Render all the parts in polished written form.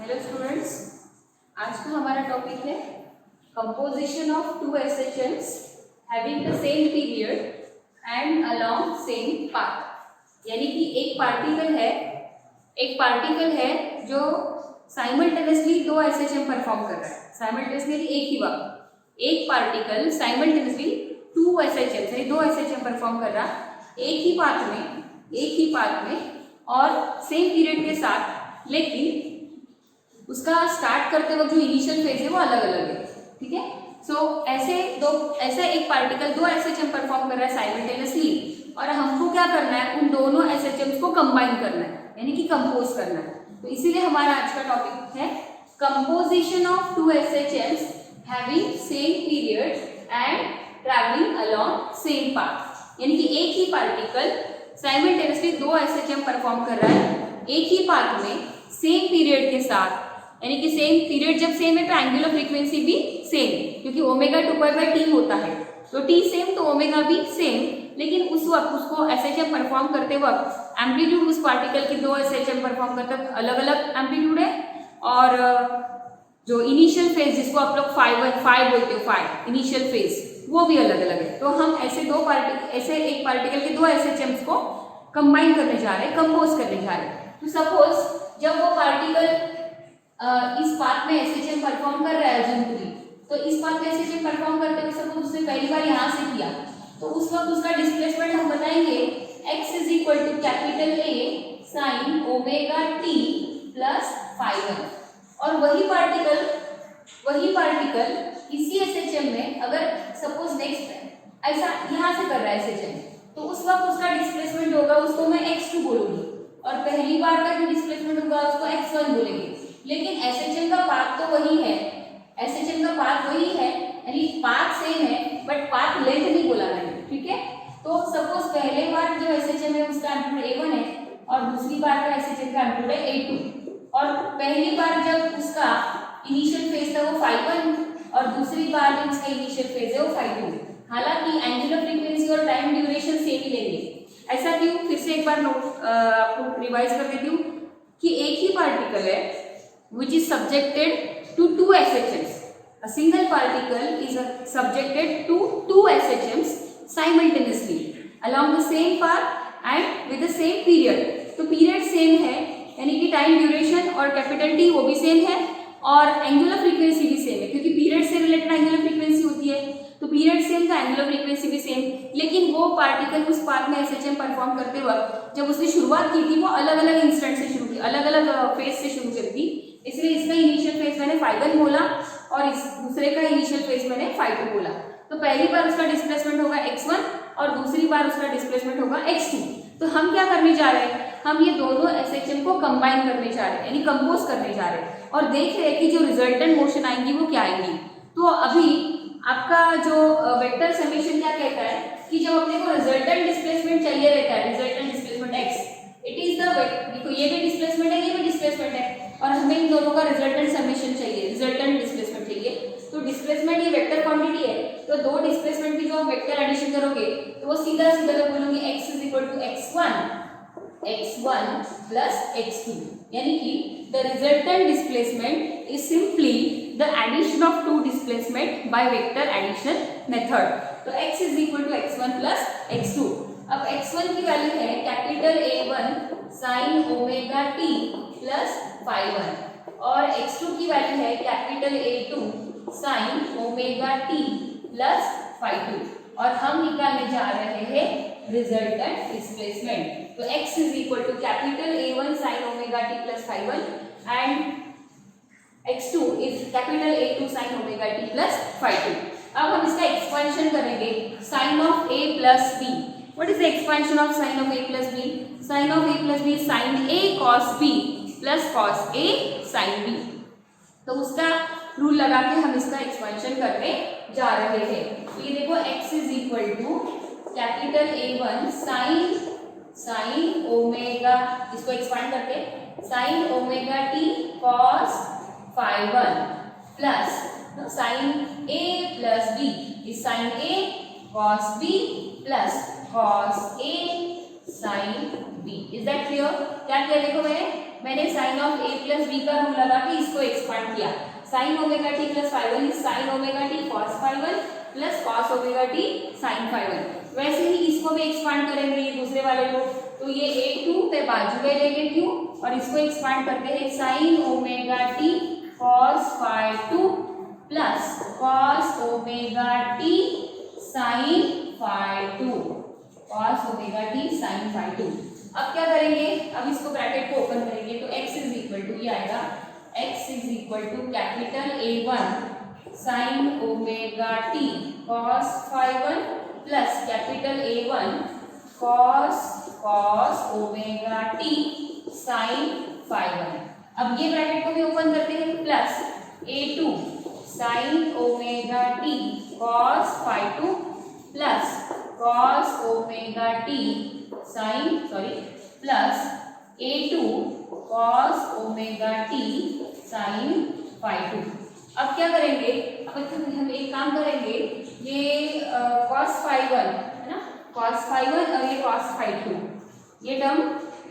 Hello students, आज का हमारा टॉपिक है composition of two SHMs having the same period and along same path. यानी कि एक पार्टिकल है जो साइमल्टेनियसली दो एसएचएम परफॉर्म कर रहा है। साइमल्टेनियसली एक ही वक्त एक पार्टिकल साइमल्टेनियसली टू एसएचएम यानी दो एसएचएम परफॉर्म कर रहा है एक ही पाथ में और सेम पीरियड के साथ, लेकिन उसका स्टार्ट करते वक्त जो इनिशियल फेज है वो अलग अलग है। ठीक है, सो ऐसा एक पार्टिकल दो एसएचएम परफॉर्म कर रहा है साइमल्टेनियसली, और हमको क्या करना है, उन दोनों एसएचएम्स को कंबाइन करना है, यानी कि कंपोज करना है। तो इसीलिए हमारा आज का टॉपिक है composition of two SHMs having same period and travelling along same path. यानी कि एक ही पार्टिकल साइमल्टेनियसली दो एसएचएम परफॉर्म कर रहा है एक ही पाथ में सेम पीरियड के साथ। यानी कि सेम पीरियड जब सेम है तो एंगुलर फ्रीक्वेंसी भी सेम, क्योंकि ओमेगा 2π/t होता है, तो t सेम तो ओमेगा भी सेम। लेकिन उस वक्त उसको एसएचएम परफॉर्म करते वक्त एम्पलीट्यूड उस पार्टिकल की दो एसएचएम परफॉर्म करते वक्त अलग अलग एम्पलीट्यूड है, और जो इनिशियल फेज जिसको आप लोग 5 बोलते हो, 5 इनिशियल फेज, वो भी अलग अलग है। तो हम ऐसे एक पार्टिकल के दो एसएचएम्स को कंबाइन करने जा रहे हैं, कंपोज करने जा रहे हैं। तो सपोज जब वो पार्टिकल इस पाथ में एसएचएम परफॉर्म कर रहा है जनरली, तो इस पाथ में एसएचएम परफॉर्म करते हुए सपोज उसने पहली बार यहाँ से किया, तो उस वक्त उसका डिस्प्लेसमेंट हम बताएंगे x = capital A sin omega t plus phi1। और वही पार्टिकल इसी एसएचएम में अगर सपोज नेक्स्ट ऐसा यहाँ से कर रहा है एसएचएम, तो उस वक्त उसका डिस्प्लेसमेंट होगा, उसको मैं x2 बोलूंगी, और पहली बार का जो डिस्प्लेसमेंट होगा उसको x1 बोलेंगे। लेकिन एसएचएम का पाथ तो वही है, यानी पाथ सेम है, बट पाथ लेंथ नहीं बोला मैंने। ठीक है, तो सपोज पहले बार जो एसएचएम है उसका एम्पलीट्यूड A1 है और दूसरी बार का एसएचएम का एम्पलीट्यूड है A2, और पहली बार जब उसका इनिशियल फेज था वो phi1 और दूसरी बार जब उसका इनिशियल फेज है वो phi2। हालांकि एंगुलर फ्रीक्वेंसी और टाइम ड्यूरेशन सेम ही लेंगे। ऐसा क्यों, फिर से एक बार आपको रिवाइज कर देती हूँ कि एक ही पार्टिकल है which is subjected to two SHMs. A single particle is subjected to two SHMs simultaneously along the same path and with the same period. तो पीरियड सेम है, यानी कि टाइम ड्यूरेशन और कैपिटल T वो भी same है, और angular frequency भी सेम है, क्योंकि पीरियड से रिलेटेड एंगुलर फ्रीक्वेंसी होती है, तो पीरियड सेम था, एंगुलर फ्रीक्वेंसी भी सेम। लेकिन वो पार्टिकल उस पाथ में एसएचएम परफॉर्म करते वक्त जब उसने शुरुआत की थी वो अलग अलग इंस्टेंट से शुरू की, अलग अलग फेज से शुरू करी थी। इसलिए इसका इनिशियल फेज मैंने phi1 बोला और इस दूसरे का इनिशियल फेज मैंने phi2 बोला। तो पहली बार उसका डिस्प्लेसमेंट होगा x1 और दूसरी बार उसका डिस्प्लेसमेंट होगा x2। तो हम क्या करने जा रहे हैं, हम ये दोनों एसएचएम को कंबाइन करने जा रहे हैं, यानी कंपोज करने जा रहे हैं, और देख रहे हैं कि जो रिजल्टेंट मोशन आएंगी वो क्या आएंगी। तो अभी आपका जो वेक्टर समेशन क्या कहता है कि जब अपने को रिजल्टेंट डिस्प्लेसमेंट चाहिए रहता है, resultant displacement x, it is the, देखो ये भी डिस्प्लेसमेंट है, ये भी डिस्प्लेसमेंट है, और हमें इन दोनों का रिजल्टेंट समेशन चाहिए, रिजल्टेंट डिस्प्लेसमेंट चाहिए। तो डिस्प्लेसमेंट ये वेक्टर क्वांटिटी है, तो दो डिस्प्लेसमेंट की जो आप वेक्टर एडिशन करोगे तो वो सीधा मैं बोलूंगी x = x1 plus x2, यानी कि the resultant displacement is simply the addition of two displacement by vector addition method. तो x = x1 plus x2। अब x1 की वैल्यू है capital A1 sin omega t plus phi1, और x2 की value है capital A2 sin omega t plus phi2, और हम निकालने जा रहे हैं रिजल्टेंट डिस्प्लेसमेंट। तो x = capital A1 sin omega t plus phi1 and x2 is capital A2 sin omega t plus phi2। अब हम इसका एक्सपेंशन करेंगे sin of a plus b। What is the expansion of sin of a plus b? Sin of a plus b sin a cos b plus cos a sin b। तो उसका rule लगा के हम इसका expansion करने जा रहे हैं। तो ये देखो x = capital A1 sin omega, इसको एक्सपांड करके sin omega t cos phi1 plus sin a plus b is sin a cos b plus cos a sine B. Is that clear? क्या किया देखो, मैंने sine of A plus B का rule लगा के इसको एक्सपांड किया। Sine omega T plus phi one is sine omega T cos phi one plus cos omega T sine phi one. वैसे ही इसको भी एक्सपांड करेंगे ये दूसरे वाले को, तो ये a2 पे बाजू में लेंगे क्यों, और इसको एक्सपांड करते हैं sine omega T cos phi two plus cos omega T sine phi two, cos omega T sine phi two. अब क्या करेंगे, अब इसको ब्रैकेट को ओपन करेंगे तो x इज इक्वल टू ये आएगा, x is equal to capital A1 sine omega T cos phi one plus capital A1 cos omega T sine phi one. अब ये ब्रैकेट को भी ओपन करते हैं, plus A2 sine omega T cos phi two plus cos omega T sine plus A2 cos omega T sine phi two. अब क्या करेंगे, अब हम एक काम करेंगे, ये कॉस फाई वन है ना, कॉस फाई वन और ये कॉस फाई टू, ये टर्म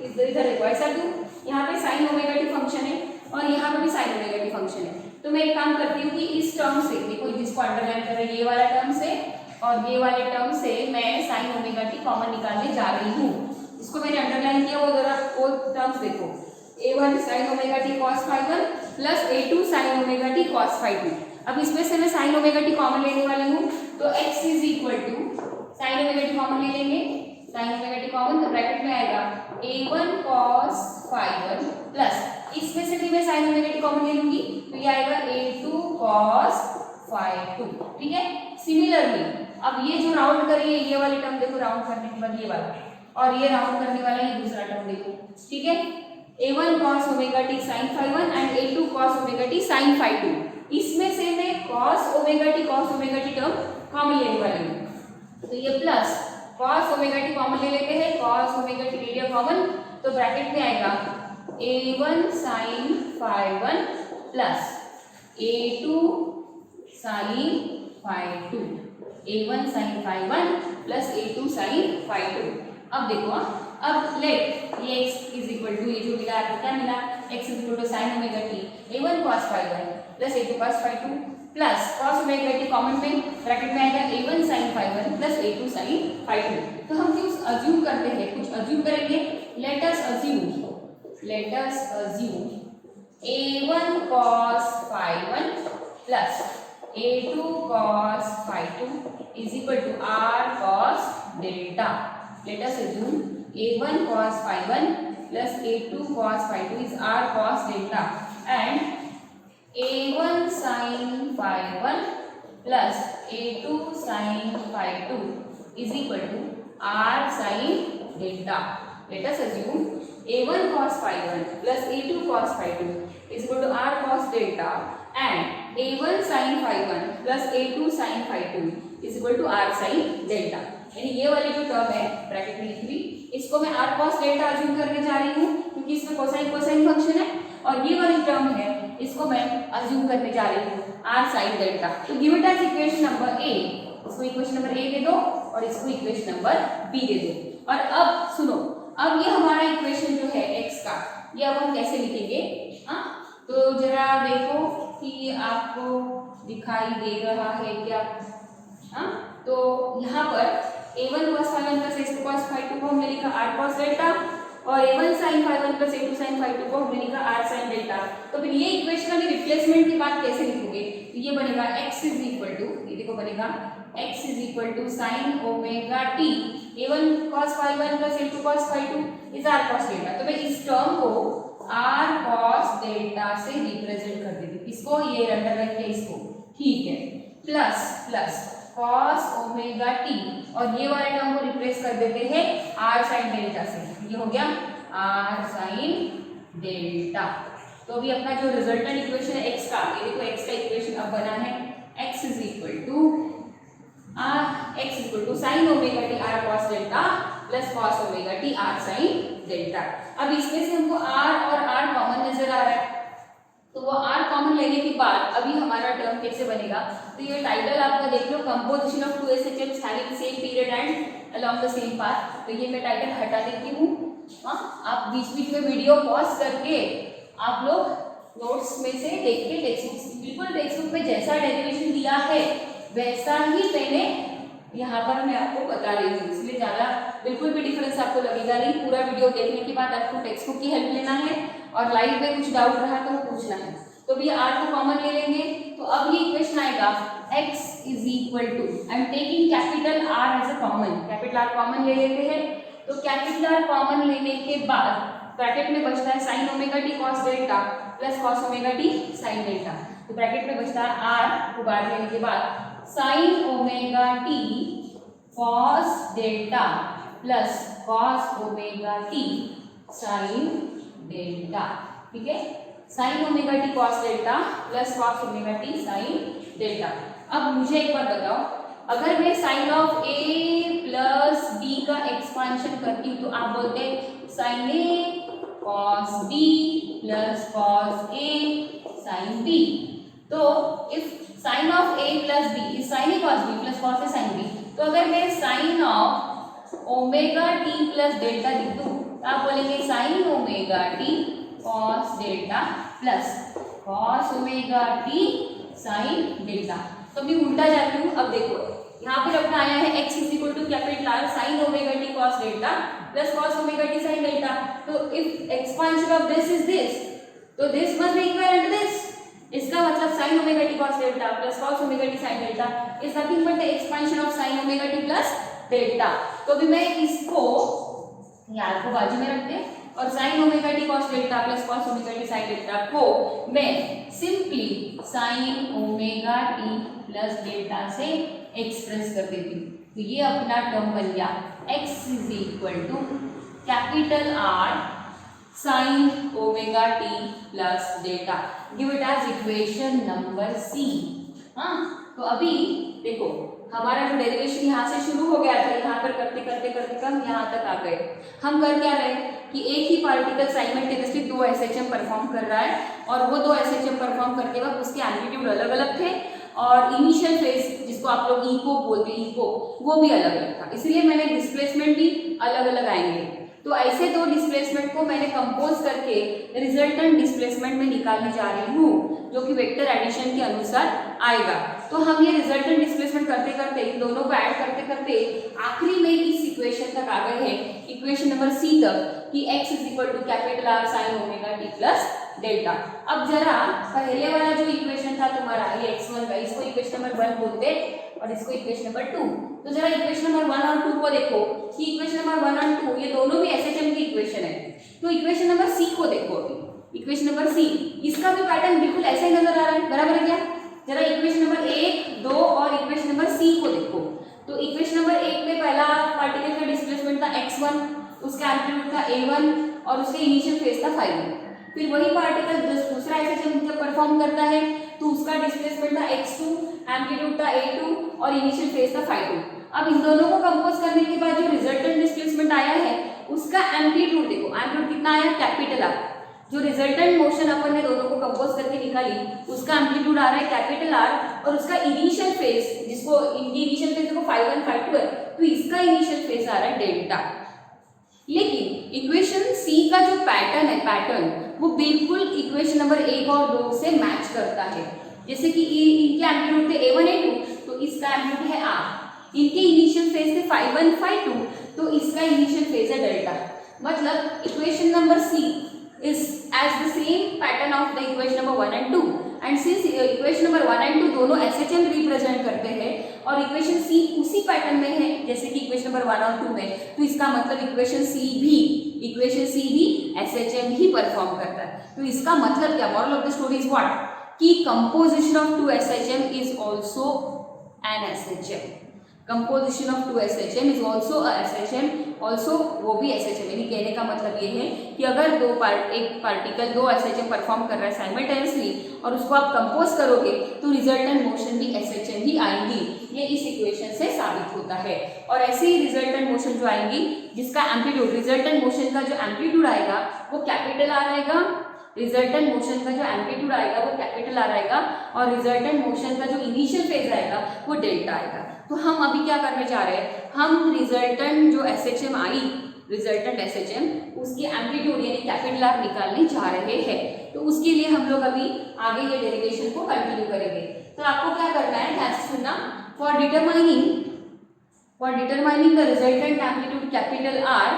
इधर देखो, ऐसा क्यों, यहाँ पे साइन ओमेगा टी फंक्शन है और यहाँ पे भी साइन ओमेगा टी फंक्शन है। तो मैं एक काम करती हूँ कि इस टर्म से, देखो जिसको अंडरलाइन कर रहे हैं, ये वाला टर्म से और ये वाले टर्म से मैं साइन ओमेगा टी कॉमन निकालने जा रही हूँ। इसको मैंने अंडरलाइन किया, वो जरा वो टर्म्स देखो, a1 sine omega T cos phi one plus a2 sine omega T cos phi two. अब इसमें से मैं साइन ओमेगा टी कॉमन लेने वाली हूँ, तो x is equal to sine omega T common ले लेंगे, साइन ओमेगा टी कॉमन, तो ब्रैकेट में आएगा a1 cos phi one plus इसमें से भी मैं साइन ओमेगा टी कॉमन ले लूंगी, तो ये आएगा a2 कॉस फाई टू। ठीक है, सिमिलरली अब ये जो राउंड करिए, ये वाली टर्म देखो, राउंड करने के बाद ये वाला, और ये राउंड करने वाला ये दूसरा टर्म देखो। ठीक है, a1 cos omega t sin phi 1 and a2 cos omega t sin phi 2। इसमें से मैं cos omega t term common लेने वाली हूँ, तो ये plus cos omega t common ले लेते हैं, cos ओमेगा t ले लिया कॉमन, तो ब्रैकेट में आएगा a1 sin phi 1 plus a2 sin phi 2, a1 sin phi 1 plus a2 sin phi 2। अब देखो, अब लेट ये x इज इक्वल टू, ये जो मिला आपको क्या मिला, x is equal to sine omega T a1 cos phi 1 plus a2 cos phi 2 plus cos omega T common में ब्रैकेट में आएगा a1 sin phi 1 plus a2 sin phi 2। तो हम कुछ अज्यूम करते हैं, कुछ अज्यूम करेंगे, let us assume a1 cos phi 1 plus a2 cos phi 2 is equal to r cos delta. Let us assume a1 cos phi 1 plus a2 cos phi 2 is r cos delta, and a1 sin phi 1 plus a2 sin phi 2 is equal to r sin delta. Let us assume a1 cos phi 1 plus a2 cos phi 2 is equal to r cos delta, and a1 sin phi 1 plus a2 sin phi 2 is equal to r sin delta। यानी ये वाली जो term है bracket में लिखी हुई, इसको मैं r cos डेल्टा अज्यूम करने जा रही हूँ, क्योंकि इसमें कोसाइन कोसाइन फंक्शन है, और ये वाली टर्म है इसको मैं अज्यूम करने जा रही हूँ r sin डेल्टा। तो give it as equation number a, इसको इक्वेशन नंबर a दे दो और इसको इक्वेशन नंबर b दे दो। और अब सुनो, अब ये हमारा इक्वेशन जो है x का, ये अब हम कैसे लिखेंगे, हाँ तो जरा देखो कि आपको दिखाई दे रहा है क्या, हाँ तो यहाँ पर a1 cos phi 1 plus a2 cos phi 2 को हमने लिखा r cos डेल्टा, और a1 sin phi 1 plus a2 sin phi 2 को हमने लिखा r sin डेल्टा। तो फिर ये इक्वेशन अभी रिप्लेसमेंट की बात कैसे लिखोगे, तो ये बनेगा x इज इक्वल टू, ये देखो बनेगा x is equal to sine omega t a1 cos phi 1 plus a2 cos phi 2 is r cos delta. तो मैं इस टर्म को r cos डेल्टा से रिप्रेजेंट कर देती हूँ, इसको ये अंडरलाइन किया इसको, ठीक है, plus plus cos omega t, और ये वाले टर्म को रिप्लेस कर देते हैं r sin डेल्टा से, ये हो गया r sin डेल्टा। तो अभी अपना जो रिजल्टेंट इक्वेशन है x का, ये देखो x का इक्वेशन अब बना है x is equal to sine omega T r cos delta plus cos omega T r sin delta. अब इसमें से हमको r और r कॉमन नजर आ रहा है, तो वो r कॉमन लेने के बाद अभी हमारा टर्म कैसे बनेगा, तो ये टाइटल आपका देख लो, composition of two SHMs having same period and along the same path। तो ये मैं टाइटल हटा देती हूँ। हाँ, आप बीच बीच में वीडियो पॉज करके आप लोग नोट्स में से देख के टेक्स्ट बुक, बिल्कुल टेक्स्ट बुक में जैसा डेरिवेशन दिया है वैसा ही मैंने यहाँ पर मैं आपको बता रही हूँ, इसलिए ज़्यादा बिल्कुल भी डिफरेंस आपको लगेगा नहीं। पूरा वीडियो देखने के बाद आपको टेक्स्ट बुक की हेल्प लेना है और लाइव में कुछ डाउट रहा तो पूछना है। तो भी r को कॉमन ले लेंगे, तो अब ये इक्वेशन आएगा x is equal to, I am taking capital R as a common, capital R common ले लेते हैं। तो कैपिटल R कॉमन लेने के बाद ब्रैकेट में बचता है sin omega t cos delta plus cos omega t sin delta. तो ब्रैकेट में बचता है R को बाहर लेने के बाद sin omega t cos delta plus cos omega t sin delta. ठीक है, sin omega t cos delta plus cos omega t sin delta. अब मुझे एक बार बताओ, अगर मैं sin of a plus b का एक्सपांशन करती हूँ तो आप बोलते हैं sin a cos b plus cos a sin b। तो if sin of a plus b is sin a cos b plus cos a sin b, तो अगर मैं sin of omega t plus delta लिख दूँ तो आप बोलेंगे sin omega t cos delta plus cos omega t sin delta. तो अभी उल्टा जाती हूँ। अब देखो यहाँ पे अपना आया है x is equal to capital R sin omega t cos delta plus cos omega t sin delta. तो if expansion of this is this, तो this must be equivalent to this. इसका मतलब sin omega t cos delta plus cos omega t sin delta is nothing but the expansion of sin omega t plus delta. तो अभी मैं इसको यार को बाजू में रखते हैं और sin omega t cos delta plus cos omega t sin delta को मैं simply sin omega t plus delta से एक्सप्रेस कर देती हूँ। तो ये अपना टर्म बन गया x is equal to capital R sin omega t plus delta. Give it as equation number C। हाँ, तो अभी देखो हमारा जो डेरिवेशन यहाँ से शुरू हो गया था, यहाँ पर करते करते करते हम यहाँ तक आ गए। हम कर क्या रहे कि एक ही पार्टिकल साइमल्टेनियसली 2 SHM परफॉर्म कर रहा है और वो 2 SHM परफॉर्म करते वक्त उसके एम्पलीट्यूड अलग अलग थे और इनिशियल फेज जिसको आप लोग इको बोलते हैं, इको, वो भी अलग अलग था, इसलिए मैंने डिस्प्लेसमेंट भी अलग अलग आएंगे। तो ऐसे 2 डिस्प्लेसमेंट को मैंने कंपोज करके रिजल्टेंट डिस्प्लेसमेंट में निकालने जा रही हूँ, जो कि वेक्टर एडिशन के अनुसार आएगा। तो हम ये रिजल्टेंट डिस्प्लेसमेंट करते करते इन दोनों को ऐड करते करते आखिरी में इस इक्वेशन तक आ गए हैं, इक्वेशन नंबर C तक, कि x is equal to capital R sin omega t plus delta. अब जरा पहले वाला जो इक्वेशन था तुम्हारा ये x1 का, इसको इक्वेशन नंबर 1 बोलते और इसको इक्वेशन नंबर 2। तो जरा इक्वेशन नंबर 1 और 2 को देखो कि इक्वेशन नंबर 1 और 2 ये दोनों भी SHM की इक्वेशन है। तो इक्वेशन नंबर C को देखो, अभी इक्वेशन नंबर C, इसका भी पैटर्न बिल्कुल ऐसा ही नजर आ रहा है, बराबर है क्या? जरा इक्वेशन नंबर 1, 2 और इक्वेशन नंबर C को देखो। तो इक्वेशन नंबर 1 में पहला पार्टिकल का डिस्प्लेसमेंट था x1, उसका एम्पलीट्यूड था a1 और उसके इनिशियल फेज था phi1। फिर वही पार्टिकल दूसरा SHM जब परफॉर्म करता है तो उसका डिस्प्लेसमेंट था x2, एम्पलीट्यूड था a2 और इनिशियल फेज था phi2। अब इन दोनों को कंपोज करने के बाद जो रिजल्टेंट डिस्प्लेसमेंट आया है उसका एम्पलीट्यूड देखो, एम्पलीट्यूड कितना आया? Capital R। जो रिजल्टेंट मोशन अपन ने दोनों को कंपोज करके निकाली उसका एम्पलीट्यूड आ रहा है कैपिटल R और उसका इनिशियल फेज, जिसको इनकी इनिशियल फेज देखो phi1 phi2 है, तो इसका इनिशियल फेज आ रहा है डेल्टा। लेकिन इक्वेशन C का जो पैटर्न है, पैटर्न वो बिल्कुल इक्वेशन नंबर 1 और 2 से मैच करता है। जैसे कि इनके एम्पलीट्यूड थे a1 a2, तो इसका एम्पलीट्यूड है R। इनके इनिशियल फेज थे phi1 phi2, तो इसका इनिशियल फेज है डेल्टा। मतलब equation number C is as the same pattern of the equation number 1 and 2, and since equation number 1 and 2 दोनों SHM रिप्रेजेंट करते हैं और इक्वेशन C उसी पैटर्न में है जैसे कि इक्वेशन नंबर 1 और 2 में, तो इसका मतलब इक्वेशन C भी SHM ही परफॉर्म करता है। तो इसका मतलब क्या? Moral of the story is what? कि composition of 2 SHM is also an SHM। Composition of 2 SHM is also a SHM, also वो भी SHM। यानी कहने का मतलब ये है कि अगर एक पार्टिकल 2 SHM परफॉर्म कर रहा है साइमल्टेनियसली और उसको आप कंपोज करोगे तो रिजल्टेंट मोशन भी SHM ही आएंगी। ये इस इक्वेशन से साबित होता है। और ऐसे ही रिजल्टेंट मोशन जो आएंगी जिसका एम्पलीट्यूड, रिजल्टेंट मोशन का जो एम्पलीट्यूड आएगा वो कैपिटल R आएगा, रिजल्टेंट मोशन का जो एम्पलीट्यूड आएगा वो कैपिटल R आएगा और रिजल्टेंट मोशन का जो इनिशियल फेज आएगा वो डेल्टा आएगा। तो हम अभी क्या करने जा रहे हैं, हम रिजल्टेंट जो SHM आई, रिजल्टेंट SHM, उसकी एम्पलीट्यूड यानी कैपिटल आर निकालने जा रहे हैं। तो उसके लिए हम लोग अभी आगे ये डेरिवेशन को कंटिन्यू करेंगे। तो आपको क्या करना है, ध्यान से सुनना। For determining the resultant amplitude capital are,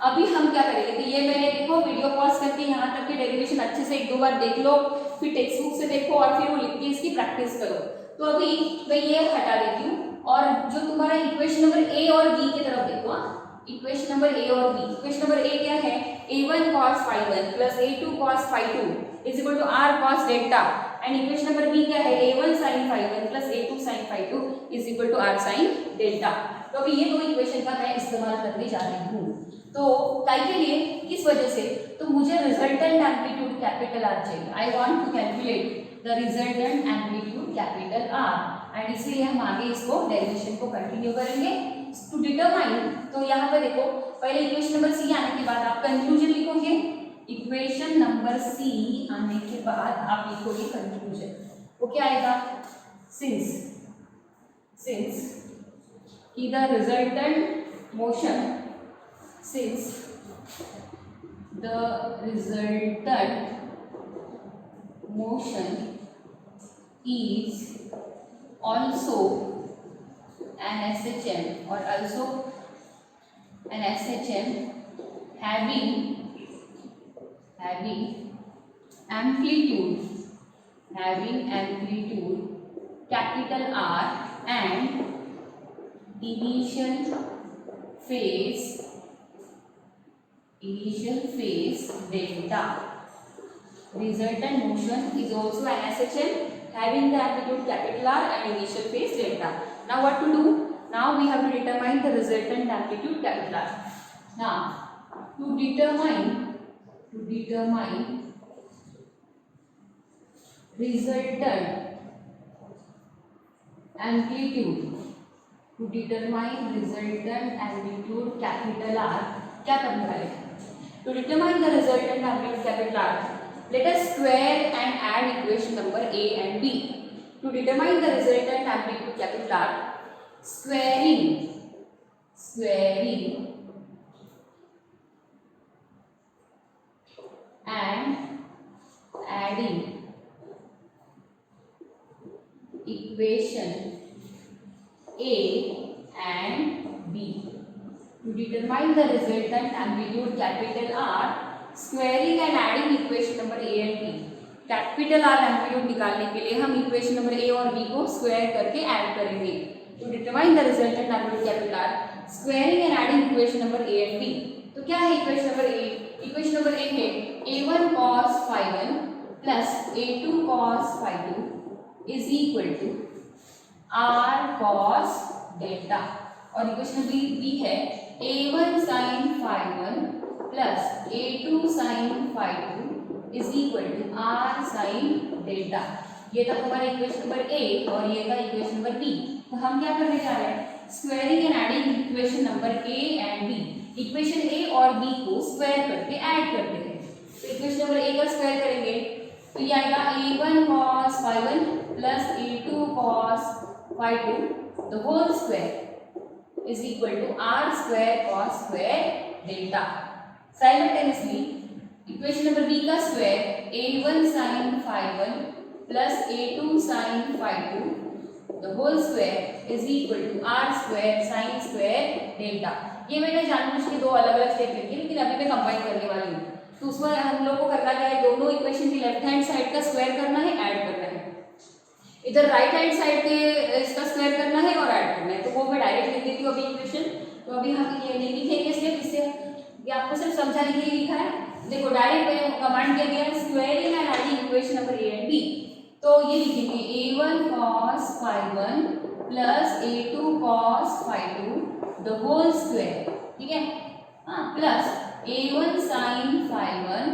अभी हम क्या करेंगे कि ये मैंने देखो वीडियो पॉज करके यहाँ तक की डेरिवेशन अच्छे से एक दो बार देख लो, फिर टेक्स्ट बुक से देखो और फिर वो लिख के इसकी प्रैक्टिस करो। तो अभी मैं ये हटा देती हूँ और जो तुम्हारा इक्वेशन नंबर ए और बी की तरफ देखो। इक्वेशन नंबर ए और बी, इक्वेशन नंबर ए क्या है, a1 cos phi1 plus a2 cos phi2 is equal to r cos delta, and equation number B क्या है, a1 sin phi1 plus a2 sin phi2 is equal to r sin delta। तो अभी ये दो equation का मैं इस्तेमाल करने जा रही हूँ। तो काय के लिए, किस वजह से, तो मुझे रिजल्टेंट एम्पलीट्यूड कैपिटल आर चाहिए। I want to calculate the resultant amplitude capital R, and इसलिए हम आगे इसको डेरिवेशन को कंटिन्यू करेंगे टू डिटरमाइन। तो यहाँ पे देखो, पहले इक्वेशन नंबर सी आने के बाद आप कंक्लूजन लिखोगे। इक्वेशन नंबर सी आने के बाद आप लिखोगे कंक्लूजन। वो क्या आएगा, सिंस की the resultant motion, since the resultant motion is also an SHM or also an SHM having amplitude capital R and initial phase delta. Resultant motion is also an SHM having the amplitude capital R and initial phase delta. Now what to do? Now we have to determine the resultant amplitude capital R. Now to determine resultant amplitude capital R, क्या करने वाले हैं? To determine the resultant amplitude capital R, let us square and add equation number A and B. To determine the resultant amplitude capital R, squaring and adding equation A and B. To determine the resultant amplitude capital R, squaring and adding equation number A and B. Capital R amplitude निकालने के लिए हम equation number ए और B को square करके add करेंगे। To determine the resultant amplitude capital R, squaring and adding equation number A and B. तो क्या है equation number A? Equation number A है a1 cos phi1 plus a2 cos phi2 is equal to r cos delta, और equation number B है a1 sin phi1 plus a2 sin phi2 is equal to r sin delta। ये था हमारा equation number ए और ये था equation number B. तो हम क्या करने जा रहे हैं, squaring and adding equation number A and B. Equation A और बी को स्क्वायर करके ऐड करते हैं। तो इक्वेशन नंबर ए का स्क्वायर करेंगे तो ये आएगा a1 cos phi1 plus a2 cos phi2 the whole square is equal to r square cos square delta। Simultaneously equation number B का square a1 sin phi1 plus a2 sin phi2 the whole square is equal to r square sin square delta। ये मैंने जानबूझ के दो अलग अलग step लिखे, लेकिन अभी मैं कंबाइन करने वाली हूँ। तो उसमें हम लोग को करना क्या है, दोनों इक्वेशन की लेफ्ट हैंड साइड का स्क्वायर करना है, ऐड करना है। इधर राइट हैंड साइड के इसका स्क्वायर करना है और ऐड करना है। तो वो मैं डायरेक्ट लिख देती हूँ अभी इक्वेशन। तो अभी हम ये नहीं लिखेंगे स्टेप, इससे ये आपको सिर्फ समझाने के लिए लिखा है। देखो डायरेक्ट मैंने कमांड किया गया है squaring and adding equation number A and B. तो ये लिखेंगे a1 cos phi1 plus a2 cos phi2 the whole square, ठीक है, हाँ, plus a1 sin phi1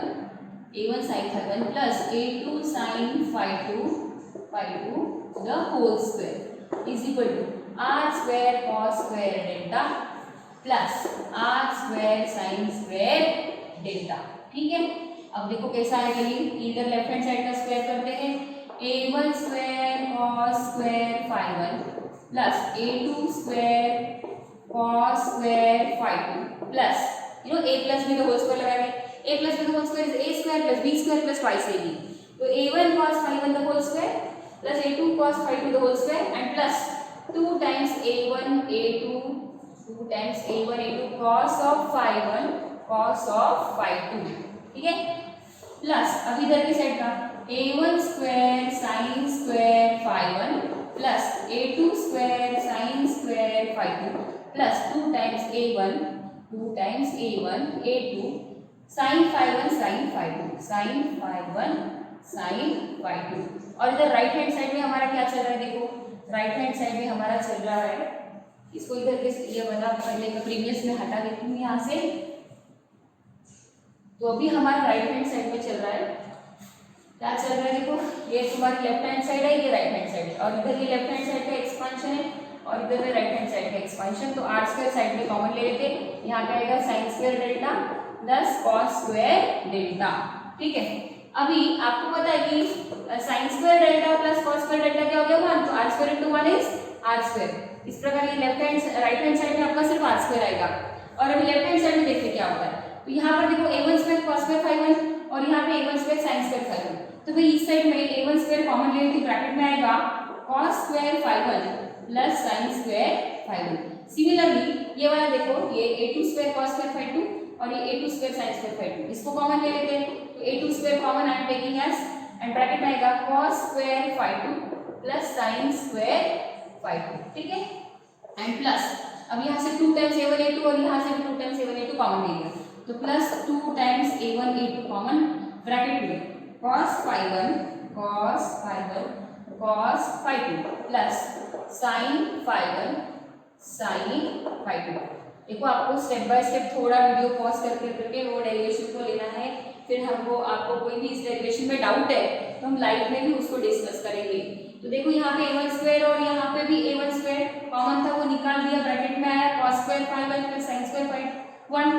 plus a2 sin phi2 the whole square is equal to r square cos square delta plus r square sin square delta। ठीक है, अब देखो कैसा आएगा ये, इधर लेफ्ट हैंड साइड का स्क्वायर करते हैं। a1 square cos square phi1 plus A two square cos square five two plus A plus B the whole square लगाएंगे, a plus B the whole square is a square plus b square plus twice ab, तो a1 cos phi 1 the whole square plus a2 cos phi 2 the whole square and plus 2 times a1 a2 2 times a1 a2 cos of phi 1 cos of phi 2, ठीक है। Plus अब इधर की side का a1 square sin square phi 1 plus a2 square sin square phi 2 plus 2 times a1 a2 sin phi 1 sin phi 2 sin phi 1 sin phi 2, और इधर right hand side में हमारा क्या चल रहा है, देखो राइट हैंड साइड में हमारा चल रहा है, इसको इधर के ये वाला पहले का प्रीवियस में हटा देती हूँ यहाँ से, तो अभी हमारा राइट हैंड साइड में चल रहा है, क्या चल रहा है देखो, ये तुम्हारी लेफ्ट हैंड साइड है, ये राइट हैंड साइड है, और इधर ये लेफ्ट हैंड साइड का एक्सपांशन है और इधर में राइट हैंड साइड का एक्सपांशन, तो आर स्क्वायर साइड में कॉमन ले लेते, यहाँ पे आएगा sine square delta plus cos square delta, ठीक है। अभी आपको पता है कि sine square delta plus cos square delta क्या हो गया 1, तो R square into 1 is R square, इस प्रकार ये left hand right hand side में आपका सिर्फ आर स्क्वायर आएगा, और अभी लेफ्ट हैंड साइड में देखते क्या होता है, तो यहाँ पर देखो a1 square cos square phi 1 और यहाँ पे a1 square sin square phi 1, तो भाई इस साइड में a1 स्क्वायर कॉमन ले लेते, ब्रैकेट में आएगा cos square phi 1 plus sin square phi 1। Similarly ये वाला देखो, ये a2 square cos square phi 2 और ये a2 square sin square phi 2, इसको कॉमन ले लेते हैं, तो a2 square common I am taking as and bracket में आएगा cos square phi 2 plus sin square phi 2, ठीक है, एंड प्लस अब यहाँ से 2 टाइम्स a1 a2 और यहाँ से 2 टाइम्स a1 a2 कॉमन ले लिया, तो plus 2 times a1 a2 common, bracket में cos phi 1 cos phi 2 plus sin phi 1 sin phi 2। देखो आपको स्टेप बाय स्टेप थोड़ा वीडियो पॉज करके वो डेरिवेशन को लेना है, फिर हमको आपको कोई भी इस डेरिवेशन में डाउट है तो हम लाइव में भी उसको डिस्कस करेंगे। तो देखो यहाँ पे a1 स्क्वायर और यहाँ पे भी a1 स्क्वायर कॉमन था, वो निकाल दिया, ब्रैकेट में आया cos square phi 1 plus sin square phi 1,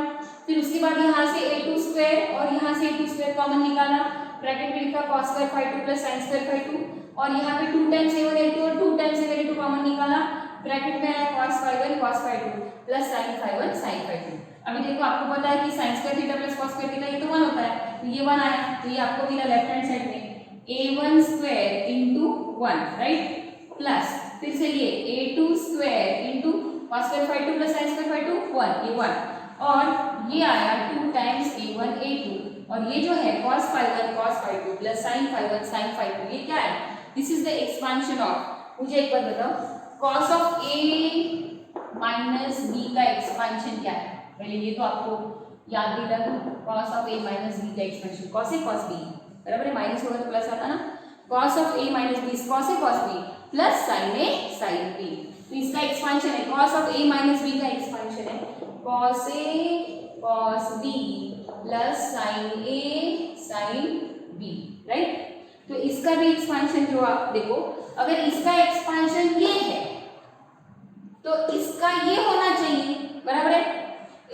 फिर उसके बाद यहाँ से a2 स्क्वायर और यहाँ से a2 स्क्वायर कॉमन निकाला, ब्रैकेट में लिखा cos square phi 2 plus sin square phi 2, और यहाँ पे 2 टाइम्स a1 a2 और 2 टाइम्स a1 a2 कॉमन निकाला, ब्रैकेट में आया cos phi 1 cos phi 2 plus sin phi 1 sin phi 2। अभी देखो आपको पता है कि sin square theta plus cos square theta ये तो 1 होता है, तो ये 1 आया, तो ये आपको मिला लेफ्ट हैंड साइड में a1 square into 1, right, plus फिर से ये a2 square into cos square phi 2 plus sin square phi 2 1, ये 1, और ये आया 2 टाइम्स a1 a2, और ये जो है cos phi 1 cos phi 2 plus sin phi 1 sin phi 2, ये क्या है, this is the expansion of, मुझे एक बार बताओ cos of a minus b का एक्सपांशन क्या है, पहले ये तो आपको याद दिला दूं, cos of a minus b का expansion cos a cos b, बराबर है, माइनस होगा तो प्लस आता ना, cos of a minus b cos a cos b plus sin a sin b, तो इसका एक्सपांशन है cos of a minus b का एक्सपांशन है cos a cos b plus sin a sin b, right. तो इसका भी expansion जो आप देखो, अगर इसका एक्सपांशन ये है तो इसका ये होना चाहिए, बराबर है,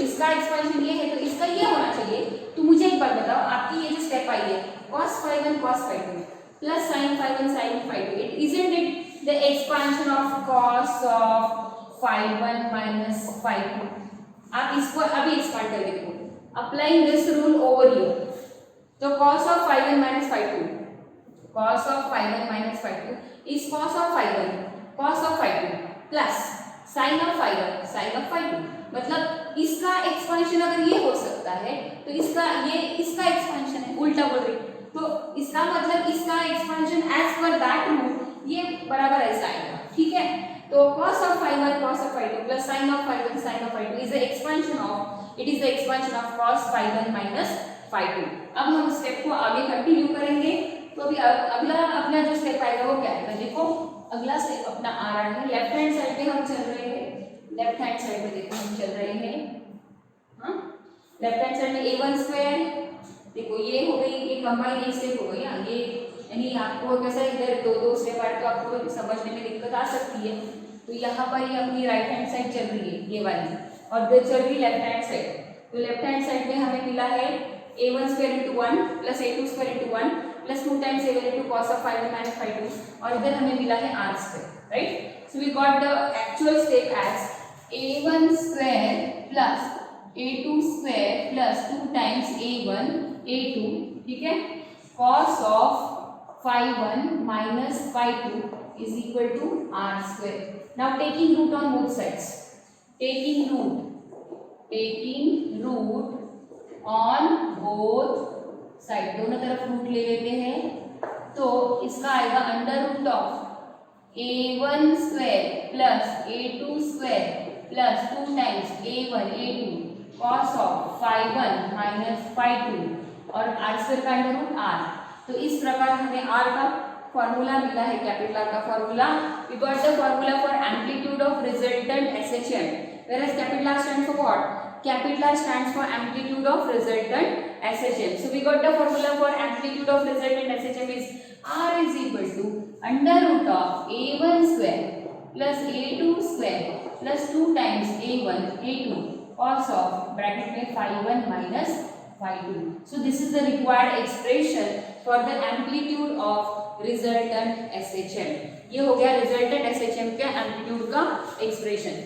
इसका एक्सपांशन ये है तो इसका ये होना चाहिए, तो मुझे एक बात बताओ, आपकी ये जो स्टेप आई है cos phi 1 cos phi 2 plus sin phi 1 sin phi 2, isn't it the expansion of cos of phi 1 minus phi 2? आप इसको अभी एक्सपांड करके देखो, applying this rule over here, तो cos of phi 1 minus phi 2, cos of phi 1 minus phi 2 is cos of phi 1 cos of phi 2 plus sin of phi 1 sin of phi 2, मतलब इसका expansion अगर ये हो सकता है तो इसका एक्सपांशन है, उल्टा बोल रही, तो इसका मतलब इसका expansion as per that rule ये बराबर ऐसा आएगा, ठीक है। तो cos of phi 1 cos of phi 2 plus sin of phi 1 sin of phi 2 is the expansion of cos phi 1 minus phi 2। अब हम स्टेप को आगे कंटिन्यू करेंगे, तो अभी अगला अपना जो स्टेप आएगा वो क्या है, देखो अगला स्टेप अपना आ रहा है, लेफ्ट हैंड साइड पे हम चल रहे हैं, लेफ्ट हैंड साइड में देखो हम चल रहे हैं, हाँ लेफ्ट हैंड साइड में a1 स्क्वायर, देखो ये हो गई, ये कंबाइन एक स्टेप हो गई, ये यानी आपको कैसा इधर दो स्टेप आए तो आपको समझने में दिक्कत आ सकती है, तो यहाँ पर ये अपनी राइट हैंड साइड चल रही है ये वाली, और इधर चल रही लेफ्ट हैंड साइड, तो लेफ्ट हैंड साइड में हमें मिला है a1 square into 1 plus a2 square into 1 plus 2 times a1 into cos of phi 1 minus phi 2, और इधर हमें मिला है r square, right. So we got the actual step as a1 square plus a2 square plus 2 times a1 a2, ठीक है, cos of phi 1 minus phi 2 is equal to r square. Now taking root on both sides, taking root on both side, दोनों तरफ root ले लेते हैं, तो इसका आएगा under root of a1 square plus a2 square plus 2 times a1 a2 cos of phi 1 minus phi 2 और r square का अंडर रूट r. तो इस प्रकार हमें r का फॉर्मूला मिला है, कैपिटल R का formula. We got the formula for amplitude of resultant SHM, whereas capital R stands for what? Capital R stands for amplitude of resultant SHM. So we got the formula for amplitude of resultant SHM is R is equal to under root of a1 square plus a2 square plus 2 times a1 a2 cos of bracket में phi 1 minus phi 2. So this is the required expression for the amplitude of resultant SHM. ये हो गया resultant SHM के amplitude का expression.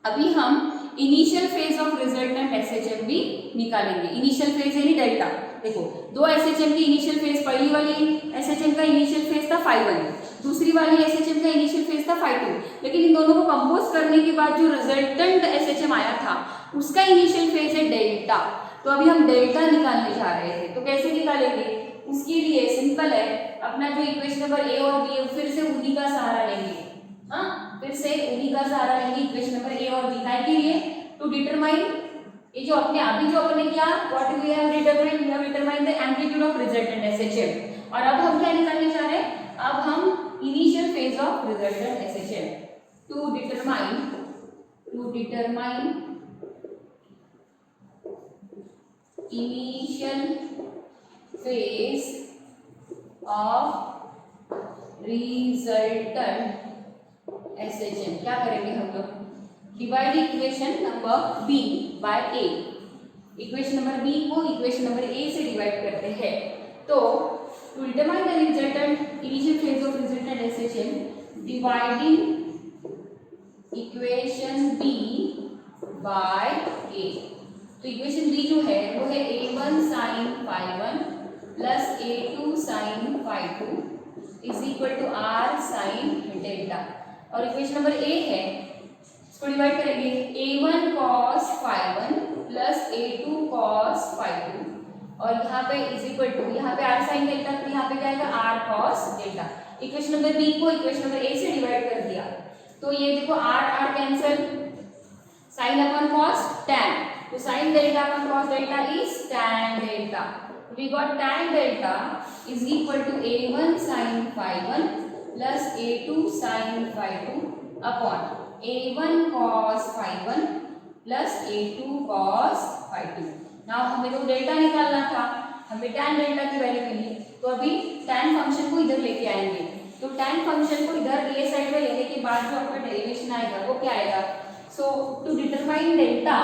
अभी हम initial phase of resultant SHM भी निकालेंगे. इनिशियल फेज यानी डेल्टा. देखो दो एसएचएम की इनिशियल फेज, पहली वाली एसएचएम का इनिशियल फेज था phi 1, दूसरी वाली एसएचएम का इनिशियल फेज था phi 2, लेकिन इन दोनों को कंपोज करने के बाद जो रिजल्टेंट एसएचएम आया था उसका इनिशियल फेज है डेल्टा. तो अभी हम डेल्टा निकालने जा रहे थे, तो कैसे निकालेंगे? उसके लिए सिंपल है, अपना जो इक्वेशन नंबर ए और बी है फिर से उन्हीं का सहारा लेंगे. फिर से उन्हीं का सहारा लेंगे इक्वेशन नंबर ए और बी. काय के लिए? टू डिटरमाइन, ये जो अपने अभी जो अपने किया, what we have determine, we have determine the amplitude of resultant SHM. और अब हम क्या निकालने जा रहे हैं? अब हम initial phase of resultant SHM. To determine initial phase of resultant SHM. क्या करेंगे हम लोग? Divide equation number B by A. Equation number B को इक्वेशन नंबर A से डिवाइड करते हैं. तो to determine the resultant initial phase of resultant SHM, dividing equation B by A. तो इक्वेशन B जो है वो है a1 sin phi 1 plus a2 sin phi 2 is equal to r sin delta. और इक्वेशन नंबर ए है, इसको divide करेंगे a1 cos phi 1 plus a2 cos phi 2 और यहाँ पे इज इक्वल टू, यहाँ पे r sin डेल्टा, तो यहाँ पे क्या आएगा r cos delta. Equation number B को इक्वेशन नंबर ए से डिवाइड कर दिया, तो ये देखो r cancel, sin upon cos tan, तो sin delta upon cos delta is tan delta. We got tan delta is equal to a1 sin phi 1 plus a2 sin phi 2 upon a1 cos phi 1 plus a2 cos phi 2. Now हमें तो delta निकालना था, हमें tan delta की value मिली, तो अभी tan function को इधर लेके आएंगे. तो tan फंक्शन को इधर ये साइड में लेने के बाद जो आपका डेरिवेशन आएगा वो क्या आएगा? So to determine delta,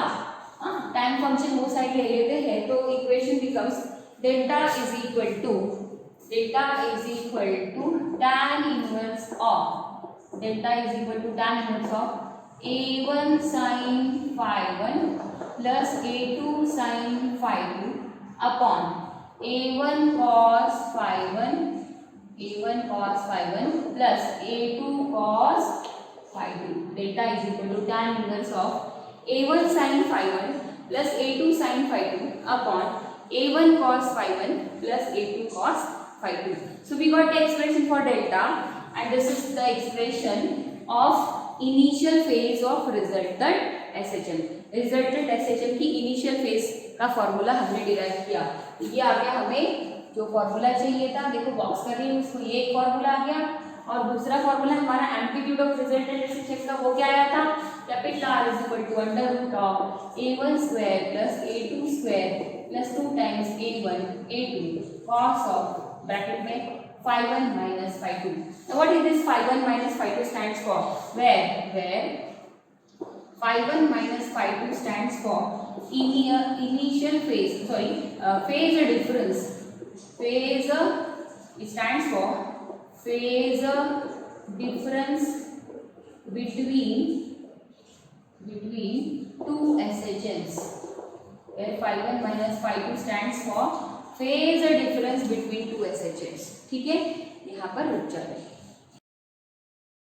tan function वो साइड ले लेते हैं, तो equation becomes delta is equal to tan inverse of a1 sin phi 1 plus a2 sin phi 2 upon a1 cos phi 1 plus a2 cos phi 2. Delta is equal to tan inverse of a1 sin phi 1 plus a2 sin phi 2 upon a1 cos phi 1 plus a2 cos phi 2. So we got the expression for delta, and this is the expression of initial phase of resultant SHM. Resultant SHM की initial phase का formula हमने derive किया. ये आ गया हमें जो formula चाहिए था, देखो बॉक्स कर रही हूँ, इसको ये एक फॉर्मूला आ गया, और दूसरा फॉर्मूला हमारा एम्पलीट्यूड ऑफ रिजल्टेंट SHM का वो क्या आया था? Capital R is equal to under root of a1 square plus a2 square plus 2 times a1 a2 cos of bracket में phi 1 minus phi 2. Now what is this phi 1 minus phi 2 stands for? Where phi 1 minus phi 2 stands for initial phase, phase difference. It stands for phase difference between two SHMs, where phi1 minus phi2 stands for phase difference between two SHMs. ठीक है, यहाँ पर रुक जाते हैं.